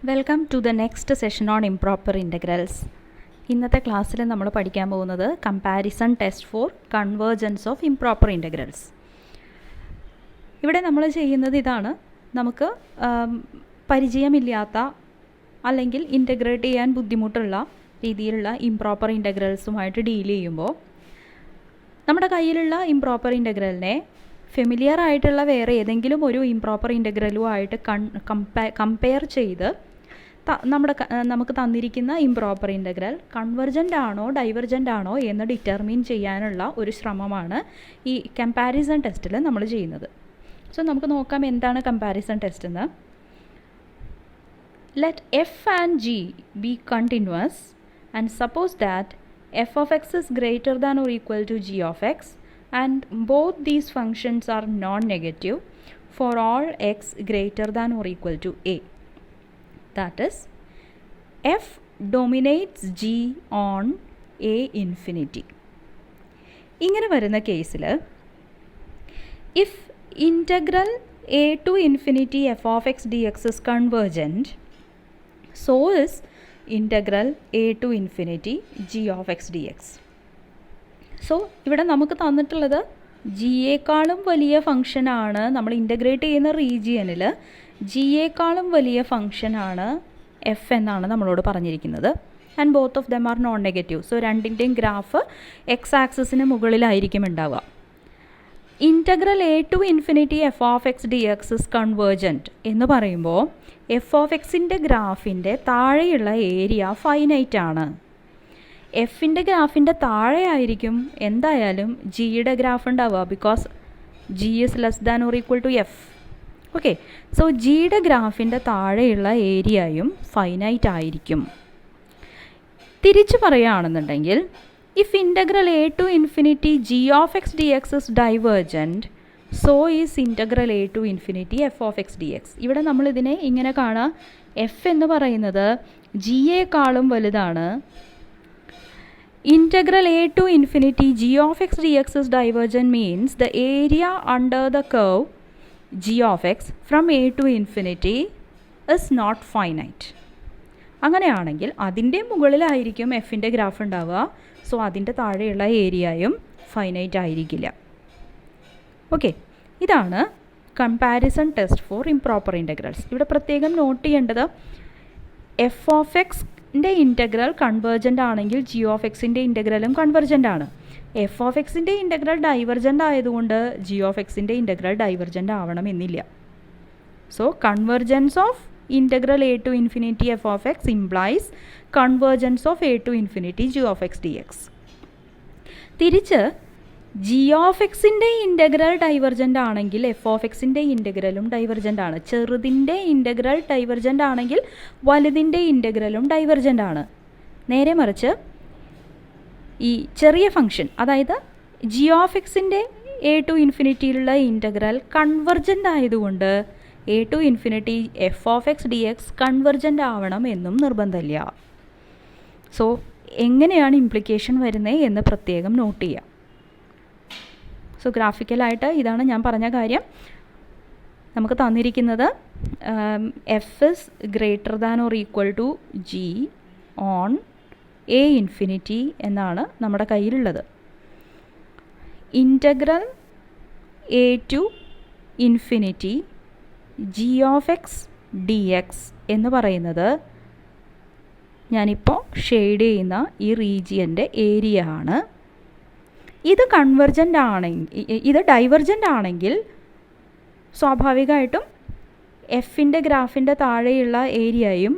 Welcome to the next session on improper integrals. ഇന്നത്തെ ക്ലാസ്സിൽ നമ്മൾ പഠിക്കാൻ പോകുന്നത് comparison test for convergence of improper integrals. ഇവിടെ നമ്മൾ ചെയ്യുന്നത് ഇതാണ്. നമുക്ക് പരിചയമില്ലാത്ത അല്ലെങ്കിൽ ഇൻ്റഗ്രേറ്റ് ചെയ്യാൻ ബുദ്ധിമുട്ടുള്ള രീതിയിലുള്ള ഇംപ്രോപ്പർ ഇൻ്റഗ്രൽസുമായിട്ട് ഡീൽ ചെയ്യുമ്പോൾ നമ്മുടെ കയ്യിലുള്ള ഇംപ്രോപ്പർ ഇൻ്റഗ്രലിനെ ഫെമിലിയർ ആയിട്ടുള്ള വേറെ ഏതെങ്കിലും ഒരു ഇംപ്രോപ്പർ ഇൻ്റഗ്രലുമായിട്ട് കമ്പയർ ചെയ്ത് നമുക്ക് തന്നിരിക്കുന്ന ഇംപ്രോപ്പർ ഇൻ്റഗ്രൽ കൺവെർജൻ്റ് ആണോ ഡൈവർജൻ്റ് ആണോ എന്ന് ഡിറ്റർമിൻ ചെയ്യാനുള്ള ഒരു ശ്രമമാണ് ഈ കമ്പാരിസൺ ടെസ്റ്റിൽ നമ്മൾ ചെയ്യുന്നത്. സോ നമുക്ക് നോക്കാം എന്താണ് കമ്പാരിസൺ ടെസ്റ്റ് എന്ന്. Let F and G B continuous and suppose that f of x is greater than or equal to g of x and both these functions are non-negative for all x greater than or equal to a. That is, f dominates g on a infinity. ഇങ്ങനെ വരുന്ന കേസിൽ if integral a to infinity f of x dx is convergent, so is integral a to infinity g of x dx. So ഇവിടെ നമുക്ക് തന്നിട്ടുള്ളത് ജിയേക്കാളും വലിയ ഫംഗ്ഷനാണ്, നമ്മൾ integrate ചെയ്യുന്ന റീജിയനിൽ ജിയേക്കാളും വലിയ ഫംഗ്ഷനാണ് എഫ് എന്നാണ് നമ്മളോട് പറഞ്ഞിരിക്കുന്നത്. And both of them are non negative. So രണ്ടിൻ്റെയും ഗ്രാഫ് എക്സ് ആക്സിസിന് മുകളിലായിരിക്കും ഉണ്ടാവുക. Integral a to infinity f of x d x is convergent എന്ന് പറയുമ്പോൾ എഫ് ഓഫ് എക്സിൻ്റെ ഗ്രാഫിൻ്റെ താഴെയുള്ള ഏരിയ ഫൈനൈറ്റ് ആണ്. എഫിൻ്റെ ഗ്രാഫിൻ്റെ താഴെ ആയിരിക്കും എന്തായാലും ജിയുടെ ഗ്രാഫ് ഉണ്ടാവുക, because g is less than or equal to f. Okay, so ജിയുടെ ഗ്രാഫിൻ്റെ താഴെയുള്ള ഏരിയയും ഫൈനൈറ്റ് ആയിരിക്കും. തിരിച്ചു പറയുകയാണെന്നുണ്ടെങ്കിൽ if integral a to infinity g of x dx is divergent, so is integral a to infinity f of x dx. ഇവിടെ നമ്മൾ ഇതിനെ ഇങ്ങനെ കാണാം, f എന്ന് പറയുന്നത് ജിയേക്കാളും വലുതാണ്. Integral a to infinity g of x dx is divergent means the area under the curve g of x from a to infinity is not finite. അങ്ങനെയാണെങ്കിൽ അതിൻ്റെ മുകളിലായിരിക്കും എഫിൻ്റെ ഗ്രാഫ് ഉണ്ടാവുക. സോ അതിൻ്റെ താഴെയുള്ള ഏരിയയും ഫൈനൈറ്റ് ആയിരിക്കില്ല. ഓക്കെ, ഇതാണ് comparison test four improper integrals. ഇവിടെ പ്രത്യേകം നോട്ട് ചെയ്യേണ്ടത് എഫ് ഓഫ് എക്സിൻ്റെ ഇൻ്റഗ്രൽ കൺവേർജൻ്റ് ആണെങ്കിൽ ജി ഓഫ് എക്സിൻ്റെ ഇൻ്റഗ്രലും കൺവേർജൻ്റ് ആണ്. എഫ് ഓഫ് എക്സിൻ്റെ ഇൻ്റഗ്രൽ ഡൈവർജൻ്റ് ആയതുകൊണ്ട് ജി ഓഫ് എക്സിൻ്റെ ഇൻ്റഗ്രൽ ഡൈവർജൻ്റ് ആവണമെന്നില്ല. So convergence of integral a to infinity f of x implies convergence of a to infinity g of x dx. തിരിച്ച് g of xൻ്റെ integral divergent ആണെങ്കിൽ F of എക്സിൻ്റെ ഇൻ്റഗ്രലും divergent ആണ്. ചെറുതിൻ്റെ integral divergent ആണെങ്കിൽ വലുതിൻ്റെ ഇൻ്റഗ്രലും divergent ആണ്. നേരെ മറിച്ച് ഈ ചെറിയ ഫംഗ്ഷൻ, അതായത് g of xൻ്റെ a to ഇൻഫിനിറ്റിയിലുള്ള ഇൻ്റഗ്രൽ കൺവർജൻ്റ് ആയതുകൊണ്ട് a to infinity f of x d x convergent ആവണം എന്നും നിർബന്ധമില്ല. സോ എങ്ങനെയാണ് ഇംപ്ലിക്കേഷൻ വരുന്നത് എന്ന് പ്രത്യേകം നോട്ട് ചെയ്യാം. സോ ഗ്രാഫിക്കലായിട്ട് ഇതാണ് ഞാൻ പറഞ്ഞ കാര്യം. നമുക്ക് തന്നിരിക്കുന്നത് f is greater than or equal to g on a infinity എന്നാണ് നമ്മുടെ കയ്യിലുള്ളത്. Integral a to infinity g of x d x എന്ന് പറയുന്നത് ഞാനിപ്പോൾ ഷെയ്ഡ് ചെയ്യുന്ന ഈ റീജിയൻ്റെ ഏരിയ ആണ്. ഇത് കൺവെർജൻ്റ് ആണെങ്കിൽ, ഇത് ഡൈവർജൻ്റ് ആണെങ്കിൽ സ്വാഭാവികമായിട്ടും എഫിൻ്റെ ഗ്രാഫിൻ്റെ താഴെയുള്ള ഏരിയയും,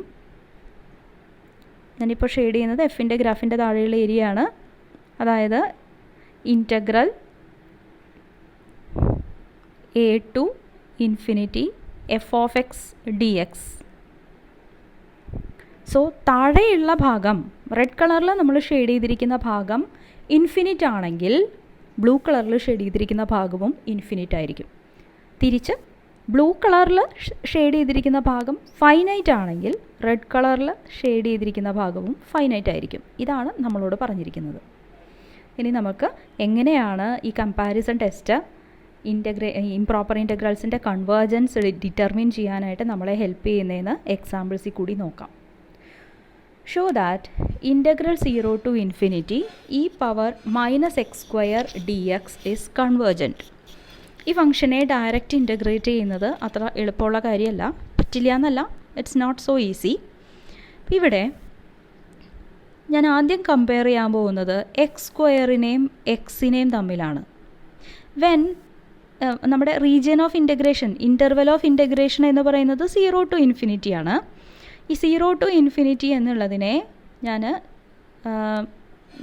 ഞാനിപ്പോൾ ഷെയ്ഡ് ചെയ്യുന്നത് എഫിൻ്റെ ഗ്രാഫിൻ്റെ താഴെയുള്ള ഏരിയ ആണ്. അതായത് integral a to infinity f of x d x. So താഴെയുള്ള ഭാഗം, റെഡ് കളറിൽ നമ്മൾ ഷെയ്ഡ് ചെയ്തിരിക്കുന്ന ഭാഗം ഇൻഫിനിറ്റ് ആണെങ്കിൽ ബ്ലൂ കളറിൽ ഷെയ്ഡ് ചെയ്തിരിക്കുന്ന ഭാഗവും ഇൻഫിനിറ്റ് ആയിരിക്കും. തിരിച്ച് ബ്ലൂ കളറിൽ ഷെയ്ഡ് ചെയ്തിരിക്കുന്ന ഭാഗം ഫൈനൈറ്റ് ആണെങ്കിൽ റെഡ് കളറിൽ ഷെയ്ഡ് ചെയ്തിരിക്കുന്ന ഭാഗവും ഫൈനൈറ്റ് ആയിരിക്കും. ഇതാണ് നമ്മളോട് പറഞ്ഞിരിക്കുന്നത്. ഇനി നമുക്ക് എങ്ങനെയാണ് ഈ കമ്പാരിസൺ ടെസ്റ്റ് ഇംപ്രോപ്പർ ഇൻ്റഗ്രൽസിൻ്റെ കൺവേർജൻസ് ഡിറ്റർമിൻ ചെയ്യാനായിട്ട് നമ്മളെ ഹെൽപ്പ് ചെയ്യുന്നതെന്ന് എക്സാമ്പിൾസിൽ കൂടി നോക്കാം. Show that integral 0 to infinity e power minus x square dx is convergent. ഈ ഫംഗ്ഷനെ ഡയറക്റ്റ് ഇൻ്റഗ്രേറ്റ് ചെയ്യുന്നത് അത്ര എളുപ്പമുള്ള കാര്യമല്ല, പറ്റില്ല എന്നല്ല, ഇറ്റ്സ് നോട്ട് സോ ഈസി. ഇവിടെ ഞാൻ ആദ്യം കമ്പയർ ചെയ്യാൻ പോകുന്നത് എക്സ് സ്ക്വയറിനെയും എക്സിനെയും തമ്മിലാണ്. വെൻ നമ്മുടെ region of integration, interval of integration എന്ന് പറയുന്നത് 0 to infinity ആണ്. ഈ 0 to infinity എന്നുള്ളതിനെ ഞാൻ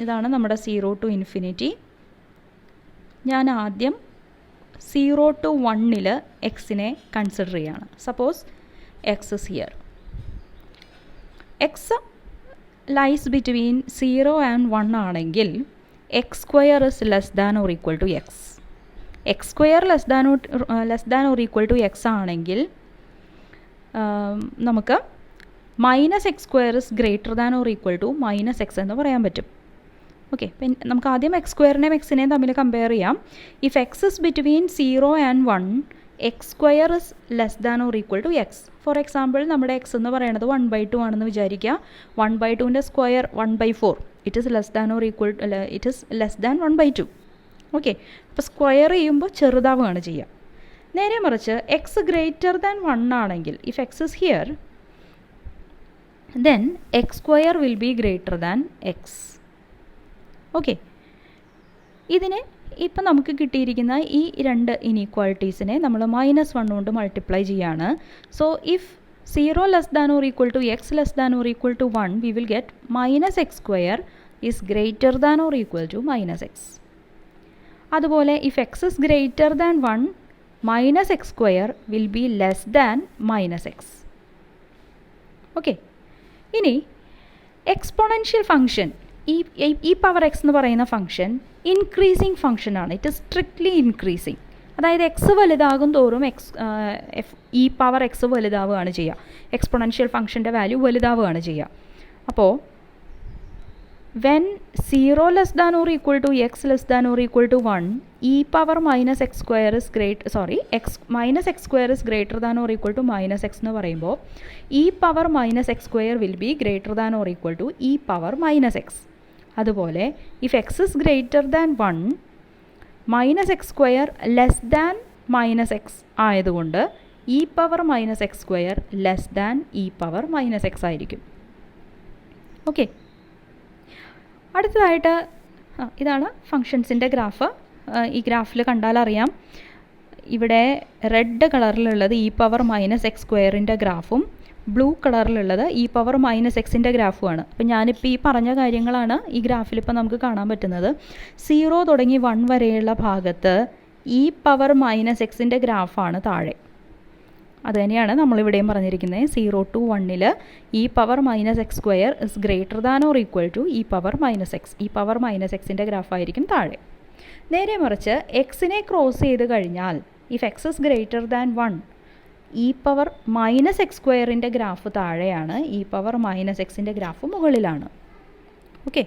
ഇതാണ് നമ്മുടെ 0 to infinity. ഞാൻ ആദ്യം 0 to 1 എക്സിനെ കൺസിഡർ ചെയ്യാണ്. Suppose x is here. X lies between 0 and 1 ആണെങ്കിൽ x square is less than or equal to x. X square less than or equal to x ആണെങ്കിൽ നമുക്ക് minus x square is greater than or equal to minus x എന്ന് പറയാൻ പറ്റും. Okay, പിന്നെ നമുക്ക് ആദ്യം X സ്ക്വയറിനെയും എക്സിനെയും തമ്മിൽ കമ്പയർ ചെയ്യാം. If x is between 0 and 1 x square is less than or equal to x. For example നമ്മുടെ എക്സ് എന്ന് പറയുന്നത് 1/2 ആണെന്ന് വിചാരിക്കുക. 1/2ൻ്റെ square 1/4. It is less than or equal it is less than 1/2. Okay, അപ്പോൾ square ചെയ്യുമ്പോൾ ചെറുതാവുകയാണ് ചെയ്യുക. നേരെ മറിച്ച് എക്സ് ഗ്രേറ്റർ ദാൻ 1 ആണെങ്കിൽ if x is here then x square will be greater than x. Okay, ഇതിനെ ഇപ്പം നമുക്ക് കിട്ടിയിരിക്കുന്ന ഈ രണ്ട് ഇനീക്വാളിറ്റീസിനെ നമ്മൾ -1 കൊണ്ട് മൾട്ടിപ്ലൈ ചെയ്യാണ്. So if 0 less than or equal to x less than or equal to 1 we will get minus x square is greater than or equal to minus x. അതുപോലെ if x is greater than 1 minus x square will be less than minus x. Okay, ഇനി exponential function e power x എന്ന് പറയുന്ന function increasing ഫംഗ്ഷനാണ്. It is strictly increasing. അതായത് x വലുതാകും തോറും ഈ power X വലുതാവുകയാണ് ചെയ്യുക. എക്സ്പോണൻഷ്യൽ ഫംഗ്ഷൻ്റെ വാല്യൂ വലുതാവുകയാണ് ചെയ്യുക. അപ്പോൾ when 0 less than or equal to x less than or equal to 1 e power minus x square is minus x square is greater than or equal to minus x എന്ന് പറയുമ്പോൾ e power minus x square will be greater than or equal to e power minus x. അതുപോലെ if x is greater than 1 minus x square less than minus x ആയതുകൊണ്ട് e power minus x square less than e power minus x ആയിരിക്കും. Okay, അടുത്തതായിട്ട് ഇതാണ് ഫങ്ഷൻസിൻ്റെ graph. ഈ ഗ്രാഫിൽ കണ്ടാൽ അറിയാം, ഇവിടെ റെഡ് കളറിലുള്ളത് ഇ പവർ മൈനസ് എക്സ് സ്ക്വയറിൻ്റെ ഗ്രാഫും ബ്ലൂ കളറിലുള്ളത് ഇ പവർ മൈനസ് എക്സിൻ്റെ ഗ്രാഫുമാണ്. അപ്പം ഞാനിപ്പോൾ ഈ പറഞ്ഞ കാര്യങ്ങളാണ് ഈ ഗ്രാഫിൽ ഇപ്പോൾ നമുക്ക് കാണാൻ പറ്റുന്നത്. 0 തുടങ്ങി 1 വരെയുള്ള ഭാഗത്ത് ഇ പവർ മൈനസ് എക്സിൻ്റെ ഗ്രാഫാണ് താഴെ. അതുതന്നെയാണ് നമ്മളിവിടെയും പറഞ്ഞിരിക്കുന്നത്. 0 to 1 e power minus x square is greater than or equal to e power minus x. E power minus എക്സിൻ്റെ ഗ്രാഫായിരിക്കും താഴെ. നേരെ മറിച്ച് എക്സിനെ ക്രോസ് ചെയ്ത് കഴിഞ്ഞാൽ if x is greater than 1 e power minus x സ്ക്വയറിൻ്റെ ഗ്രാഫ് താഴെയാണ്, ഇ പവർ മൈനസ് എക്സിൻ്റെ ഗ്രാഫ് മുകളിലാണ്. ഓക്കെ,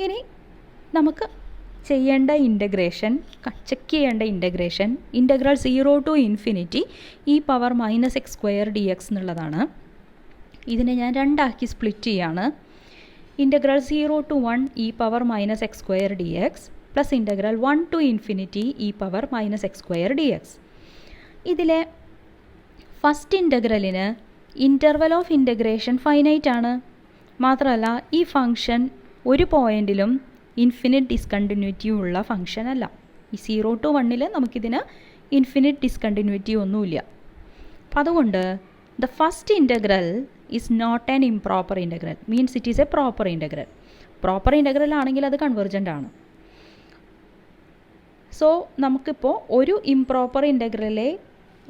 ഇനി നമുക്ക് ചെയ്യേണ്ട ഇൻ്റഗ്രേഷൻ, ചെക്ക് ചെയ്യേണ്ട integration integral 0 to infinity e power minus x square d x എന്നുള്ളതാണ്. ഇതിനെ ഞാൻ രണ്ടാക്കി സ്പ്ലിറ്റ് ചെയ്യാണ്. Integral 0 to 1 e power minus x square d x plus integral 1 to infinity e power minus x square d x. ഇതിലെ first ഇൻ്റഗ്രലിന് interval of integration finite ആണ്. മാത്രമല്ല ഈ ഫംഗ്ഷൻ ഒരു പോയിൻറ്റിലും ഇൻഫിനിറ്റ് ഡിസ്കണ്ടിന്യൂറ്റി ഉള്ള ഫംഗ്ഷൻ അല്ല. ഈ 0 to 1 നമുക്കിതിന് ഇൻഫിനിറ്റ് ഡിസ്കണ്ടിന്യൂറ്റി ഒന്നുമില്ല. അപ്പം അതുകൊണ്ട് the first integral is not an improper integral, means it is a proper integral. Proper integral ആണെങ്കിൽ അത് കൺവെർജൻ്റ് ആണ്. സോ നമുക്കിപ്പോൾ ഒരു ഇംപ്രോപ്പർ ഇൻ്റഗ്രലേ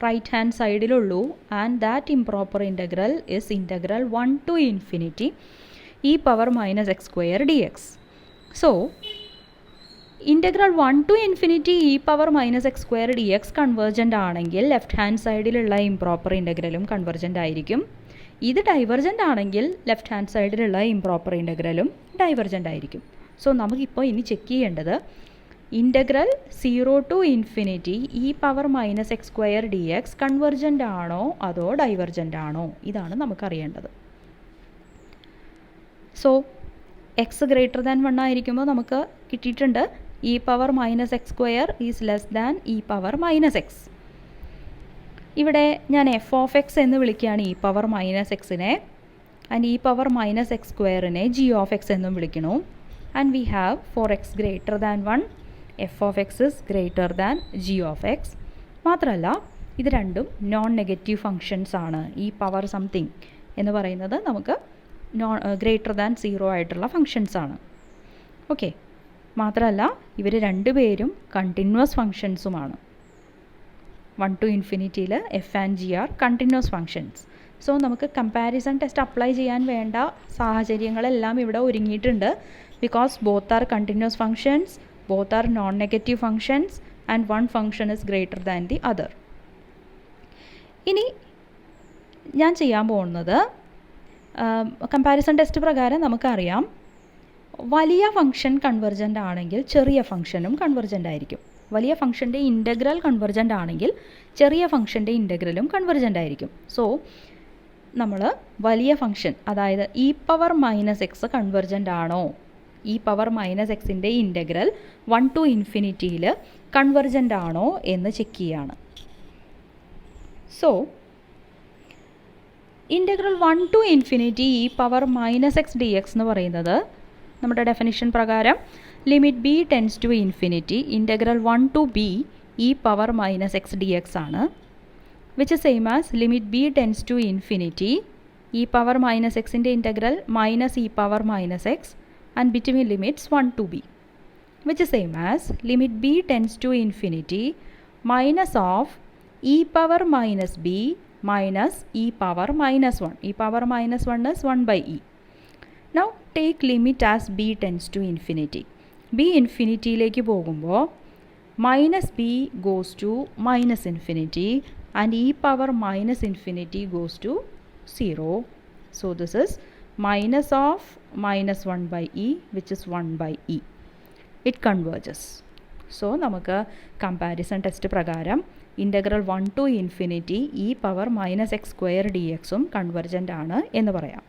റൈറ്റ് ഹാൻഡ് സൈഡിലുള്ളൂ. And that improper integral is integral 1 to infinity e power minus x square d x. So integral 1 to infinity e power minus x square d x convergent ആണെങ്കിൽ left hand സൈഡിലുള്ള improper ഇൻ്റഗ്രലും convergent ആയിരിക്കും. ഇത് divergent ആണെങ്കിൽ left hand സൈഡിലുള്ള improper ഇൻ്റഗ്രലും divergent ആയിരിക്കും. So നമുക്കിപ്പോൾ ഇനി ചെക്ക് ചെയ്യേണ്ടത് integral 0 to infinity e power minus x square d x convergent ആണോ അതോ ഡൈവർജൻ്റ് ആണോ, ഇതാണ് നമുക്കറിയേണ്ടത്. സോ എക്സ് ഗ്രേറ്റർ ദാൻ 1 ആയിരിക്കുമ്പോൾ നമുക്ക് കിട്ടിയിട്ടുണ്ട് e power minus x square is less than e power minus x. ഇവിടെ ഞാൻ എഫ് ഓഫ് എക്സ് എന്ന് വിളിക്കുകയാണ് ഇ പവർ മൈനസ് എക്സിനെ, and e power minus x സ്ക്വയറിനെ ജി ഓഫ് എക്സ് എന്നും വിളിക്കണു. And we have for x greater than 1 f of x is greater than g of x. മാത്രമല്ല ഇത് രണ്ടും നോൺ നെഗറ്റീവ് ഫങ്ഷൻസ് ആണ്. ഈ പവർ സംതിങ് എന്ന് പറയുന്നത് നമുക്ക് ഗ്രേറ്റർ ദാൻ 0 ആയിട്ടുള്ള ഫങ്ഷൻസ് ആണ്. ഓക്കെ, മാത്രമല്ല ഇവർ രണ്ടുപേരും കണ്ടിന്യൂസ് ഫങ്ഷൻസുമാണ്. 1 ടു ഇൻഫിനിറ്റിയിൽ f and g are continuous functions. So നമുക്ക് കമ്പാരിസൺ ടെസ്റ്റ് അപ്ലൈ ചെയ്യാൻ വേണ്ട സാഹചര്യങ്ങളെല്ലാം ഇവിടെ ഒരുങ്ങിയിട്ടുണ്ട്. Because both are continuous functions, both are non negative functions, and one function is greater than the other. ഇനി ഞാൻ ചെയ്യാൻ പോകുന്നത് കമ്പാരിസൺ ടെസ്റ്റ് പ്രകാരം നമുക്കറിയാം വലിയ ഫംഗ്ഷൻ കൺവെർജൻ്റ് ആണെങ്കിൽ ചെറിയ ഫംഗ്ഷനും കൺവെർജൻ്റ് ആയിരിക്കും. വലിയ ഫംഗ്ഷൻ്റെ ഇൻ്റഗ്രൽ കൺവെർജൻ്റ് ആണെങ്കിൽ ചെറിയ ഫംഗ്ഷൻ്റെ ഇൻ്റഗ്രലും കൺവെർജൻ്റ് ആയിരിക്കും. സോ നമ്മൾ വലിയ ഫംഗ്ഷൻ, അതായത് e power minus x convergent ആണോ, ഇ പവർ മൈനസ് എക്സിൻ്റെ ഇൻ്റഗ്രൽ 1 ടു ഇൻഫിനിറ്റിയിൽ കൺവെർജൻ്റ് ആണോ എന്ന് ചെക്ക് ചെയ്യാണ്. So integral 1 to infinity e power minus x d x എന്ന് പറയുന്നത് നമ്മുടെ ഡെഫിനിഷൻ പ്രകാരം limit b tends to infinity integral 1 to b e power minus x d x ആണ്, which is same as limit b tends to infinity e power minus എക്സിൻ്റെ integral minus E power minus x and between limits 1 to b, which is same as limit b tends to infinity minus of e power minus b minus e power minus 1. e power minus 1 is 1 by e. Now take limit as b tends to infinity. b ഇൻഫിനിറ്റിയിലേക്ക് പോകുമ്പോൾ minus b goes to minus infinity and e power minus infinity goes to 0. So this is minus of minus 1 by e which is 1 by e. It converges. So നമുക്ക് comparison test പ്രകാരം integral 1 to infinity e power minus x square d എക്സും convergent ആണ് എന്ന് പറയാം.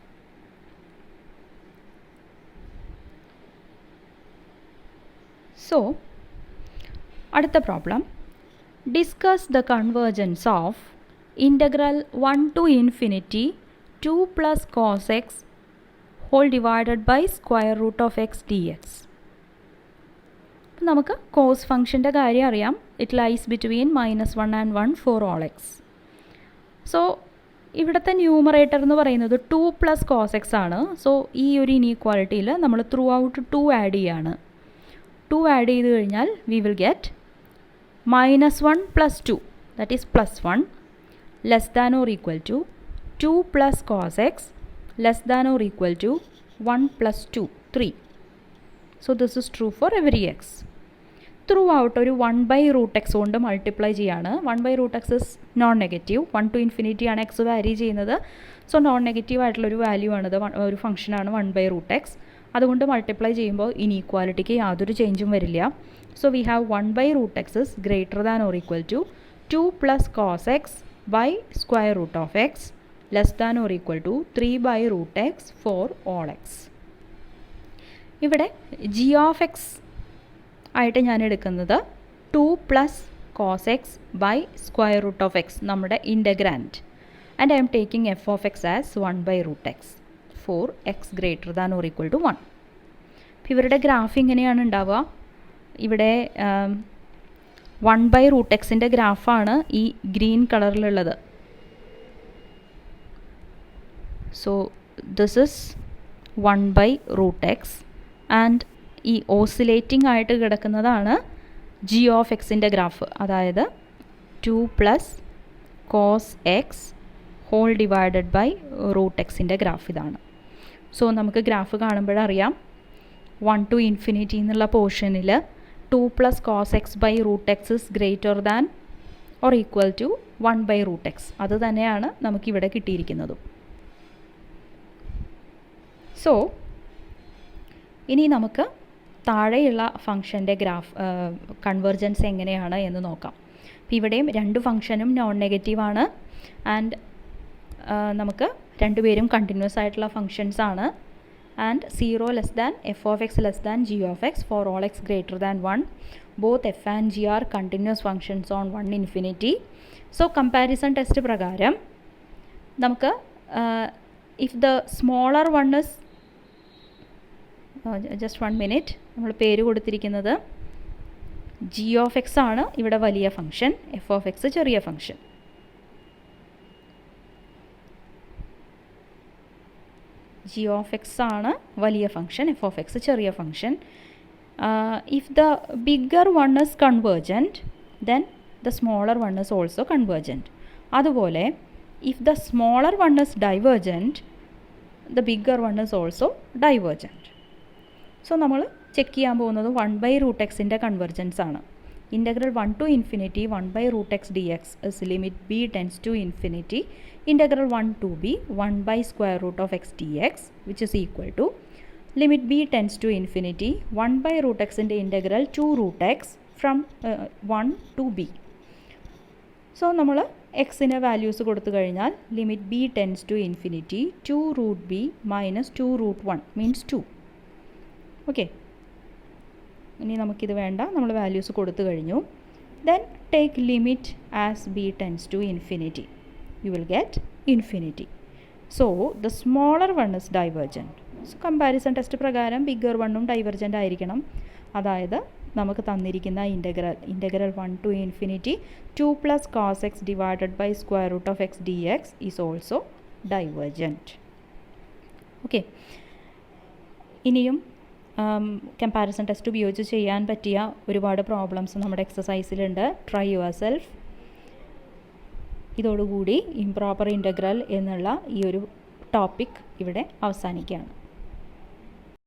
So അടുത്ത problem, discuss the convergence of integral 1 to infinity 2 plus cos x whole divided by square root of x d x. അപ്പം നമുക്ക് cos ഫംഗ്ഷൻ്റെ കാര്യം അറിയാം. It lies between -1 and 1 for all x. So ഇവിടുത്തെ ന്യൂമറേറ്റർ എന്ന് പറയുന്നത് 2 plus cos X ആണ്. So ഈ ഒരു ഇനീക്വാളിറ്റിയിൽ നമ്മൾ ത്രൂ ഔട്ട് 2 ആഡ് ചെയ്യാണ്. 2 ആഡ് ചെയ്ത് കഴിഞ്ഞാൽ we will get -1 plus 2 that is +1 less than or equal to 2 plus cos x less than or equal to 1 plus 2 3. So this is true for every x. Throughout ഒരു 1/√x കൊണ്ട് multiply ചെയ്യാണ്. 1/√x is non negative. 1 to infinity ആണ് x vary ചെയ്യുന്നത്. So non negative ആയിട്ടുള്ളൊരു value ആണിത്, ഒരു ഫംഗ്ഷനാണ് 1/√x. അതുകൊണ്ട് മൾട്ടിപ്ലൈ ചെയ്യുമ്പോൾ ഇനീക്വാലിറ്റിക്ക് യാതൊരു ചേഞ്ചും വരില്ല. So we have 1/√x is greater than or equal to 2 plus cos x by square root of x less than or equal to 3/√x for all x. ഇവിടെ ജി ഓഫ് എക്സ് ആയിട്ട് ഞാൻ എടുക്കുന്നത് 2 plus cos x by square root of x നമ്മുടെ integrand, and I'm taking f of x as 1/√x for x greater than or equal to 1. അപ്പോൾ ഇവരുടെ graph ഇങ്ങനെയാണ് ഉണ്ടാവുക. ഇവിടെ 1/√xൻ്റെ ഗ്രാഫാണ് ഈ ഗ്രീൻ കളറിലുള്ളത്. So this is 1/√x and ഈ ഓസിലേറ്റിംഗ് ആയിട്ട് കിടക്കുന്നതാണ് ജി ഓഫ് എക്സിൻ്റെ ഗ്രാഫ്, അതായത് 2 plus cos x whole divided by root എക്സിൻ്റെ ഗ്രാഫ് ഇതാണ്. സോ നമുക്ക് ഗ്രാഫ് കാണുമ്പോഴറിയാം 1 ടു ഇൻഫിനിറ്റി എന്നുള്ള പോർഷനിൽ 2 plus cos x by root x is greater than or equal to 1/√x. അത് തന്നെയാണ് നമുക്കിവിടെ കിട്ടിയിരിക്കുന്നതും. സോ ഇനി നമുക്ക് താഴെയുള്ള ഫംഗ്ഷൻ്റെ കൺവേർജൻസ് എങ്ങനെയാണ് എന്ന് നോക്കാം. അപ്പോൾ ഇവിടെയും രണ്ട് ഫംഗ്ഷനും നോൺ നെഗറ്റീവാണ് ആൻഡ് നമുക്ക് രണ്ടുപേരും കണ്ടിന്യൂസ് ആയിട്ടുള്ള ഫംഗ്ഷൻസ് ആണ്. And 0 less than F of x less than g of X four all X greater than 1. Both F and g are continuous functions on 1 infinity. So comparison test പ്രകാരം നമുക്ക് if the smaller one is just 1 minute, നമ്മൾ പേര് കൊടുത്തിരിക്കുന്നത് G of X ആണ് ഇവിടെ വലിയ function, F of X ചെറിയ function. G of X ആണ് വലിയ ഫംഗ്ഷൻ, എഫ് ഓഫ് എക്സ് ചെറിയ function. If the bigger one is convergent then the smaller one is also convergent. അതുപോലെ if the smaller one is divergent the bigger one is also divergent. So നമ്മൾ check ചെയ്യാൻ പോകുന്നത് 1/√x convergence ആണ്. Integral 1 to infinity 1/√x dx is limit b tends to infinity integral 1 to b 1/√x dx which is equal to limit b tends to infinity 1/√x integral 2√x from 1 to b. So നമ്മൾ എക്സിന് values കൊടുത്തു കഴിഞ്ഞാൽ limit b tends to infinity 2√b minus 2√1 means 2. Okay, ഇനി നമുക്കിത് വേണ്ട, നമ്മൾ values കൊടുത്തു കഴിഞ്ഞു. Then take limit as b tends to infinity, you will get infinity. So the smaller one is divergent. So comparison test പ്രകാരം bigger വണ്ണും divergent ആയിരിക്കണം. അതായത് നമുക്ക് തന്നിരിക്കുന്ന integral 1 to infinity 2 plus cos x divided by square root of x dx is also divergent. Okay, ഇനിയും comparison test ഉപയോഗിച്ച് ചെയ്യാൻ പറ്റിയ ഒരുപാട് പ്രോബ്ലംസ് നമ്മുടെ എക്സസൈസിലുണ്ട്. Try yourself. ഇതോടുകൂടി ഇംപ്രോപ്പർ ഇൻ്റഗ്രൽ എന്നുള്ള ഈ ഒരു ടോപ്പിക് ഇവിടെ അവസാനിക്കുകയാണ്.